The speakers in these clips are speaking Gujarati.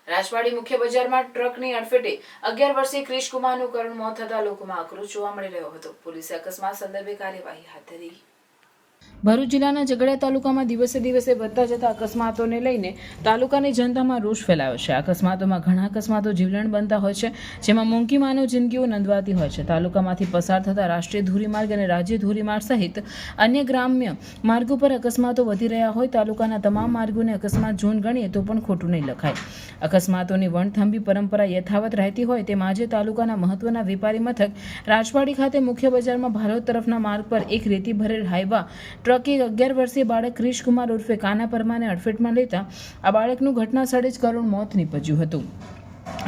રાજવાડી મુખ્ય બજારમાં ટ્રકની અડફેટે 11 વર્ષીય ક્રિશ કુમારનું કરુણ મોત થતાં લોકોમાં આક્રોશ જોવા મળી રહ્યો હતો. પોલીસે અકસ્માત સંદર્ભે કાર્યવાહી હાથ ધરી. ભરૂચ જિલ્લાના ઝઘડિયા તાલુકામાં દિવસે દિવસે વધતા જતા અકસ્માતોને લઈને તાલુકાની જનતામાં રોષ ફેલાયો છે. અકસ્માતોમાં ઘણા અકસ્માતો જીવલેણ બનતા હોય છે, જેમાં મોંઘી માનવ જિંદગીઓ નંદવાતી હોય છે. તાલુકામાંથી પસાર થતા રાષ્ટ્રીય ધોરીમાર્ગ અને રાજ્ય ધોરીમાર્ગ સહિત અન્ય ગ્રામ્ય માર્ગો પર અકસ્માતો વધી રહ્યા હોય. તાલુકાના તમામ માર્ગોને અકસ્માત ઝોન ગણીએ તો પણ ખોટું નહીં લખાય. અકસ્માતોની વણથંભી પરંપરા યથાવત રહેતી હોય તેમ આજે તાલુકાના મહત્વના વેપારી મથક રાજવાડી ખાતે મુખ્ય બજારમાં ભાલોદ તરફના માર્ગ પર એક રેતી ભરેલ હાઈવા ટ્રકે 11 વર્ષીય બાળક ક્રિશ કુમાર ઉર્ફે કાના પરમારને અડફેટમાં લેતા આ બાળકનું ઘટના સ્થળે જ કરુણ મોત નીપજ્યું હતું.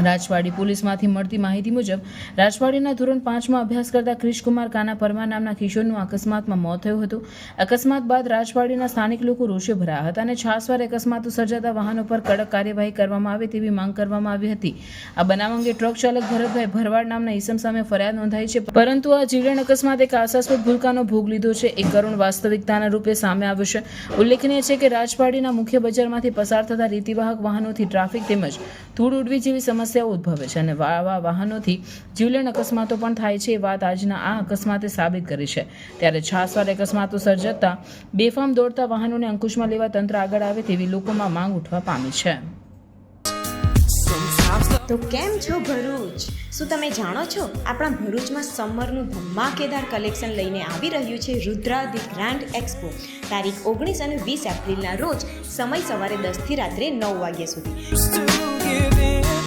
રાજવાડી પોલીસમાંથી મળતી માહિતી મુજબ રાજવાડીના ધોરણ 5માં અભ્યાસ કરતા ક્રિશ કુમાર કાના પરમાર નામના કિશોરનું અકસ્માતમાં મોત થયું હતું. અકસ્માત બાદ રાજવાડીના સ્થાનિક લોકો રોષે ભરાયા હતા અને છાસવાર અકસ્માતો સર્જાતા વાહનો પર કડક કાર્યવાહી કરવામાં આવે તેવી માંગ કરવામાં આવી હતી. આ બનાવ અંગે ટ્રક ચાલક ભરતભાઈ ભરવાડ નામના ઈસમ સામે ફરિયાદ નોંધાઈ છે, પરંતુ આ જીવલેણ અકસ્માત એક આશાસ્પદ ભૂલકાનો ભોગ લીધો છે. એક કરુણ વાસ્તવિકતાના રૂપે સામે આવ્યું છે. ઉલ્લેખનીય છે કે રાજવાડીના મુખ્ય બજારમાંથી પસાર થતા રેતીવાહક વાહનોથી ટ્રાફિક તેમજ ધૂળ ઉડવી જેવી સમસ્યાઓ ઉદ્ભવે છે અને આવા વાહનોથી જીવલેણ અકસ્માતો પણ થાય છે. એ વાત આજના આ અકસ્માતે સાબિત કરી છે. ત્યારે છાસવાર અકસ્માતો સર્જાતા બેફામ દોડતા વાહનોને અંકુશમાં લેવા તંત્ર આગળ આવે તેવી લોકોમાં માંગ ઉઠવા પામી છે. તો કેમ છો ભરૂચ? શું તમે જાણો છો આપણા ભરૂચમાં સમરનું ધમાકેદાર કલેક્શન લઈને આવી રહ્યું છે રુદ્રા ધી ગ્રાન્ડ એક્સપો. તારીખ 19 અને 20 એપ્રિલના રોજ, સમય સવારે 10 થી રાત્રે 9 વાગ્યા સુધી,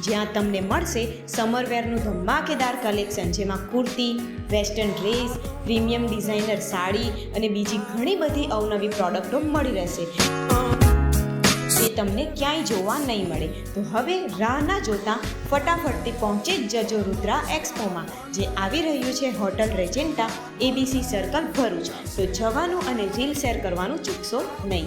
જ્યાં તમને મળશે સમરવેરનું ધમાકેદાર કલેક્શન, જેમાં kurti, western dress, premium designer sari અને બીજી ઘણી બધી અવનવી પ્રોડક્ટો મળી રહેશે, જે તમને ક્યાંય જોવા નહીં મળે. તો હવે રાહ ના જોતા ફટાફટથી પહોંચી જ જજો રુદ્રા એક્સપોમાં, જે આવી રહ્યું છે હોટલ રેજેન્ટા, ABC સર્કલ ભરૂચ. તો જવાનું અને રીલ શેર કરવાનું ચૂકશો નહીં.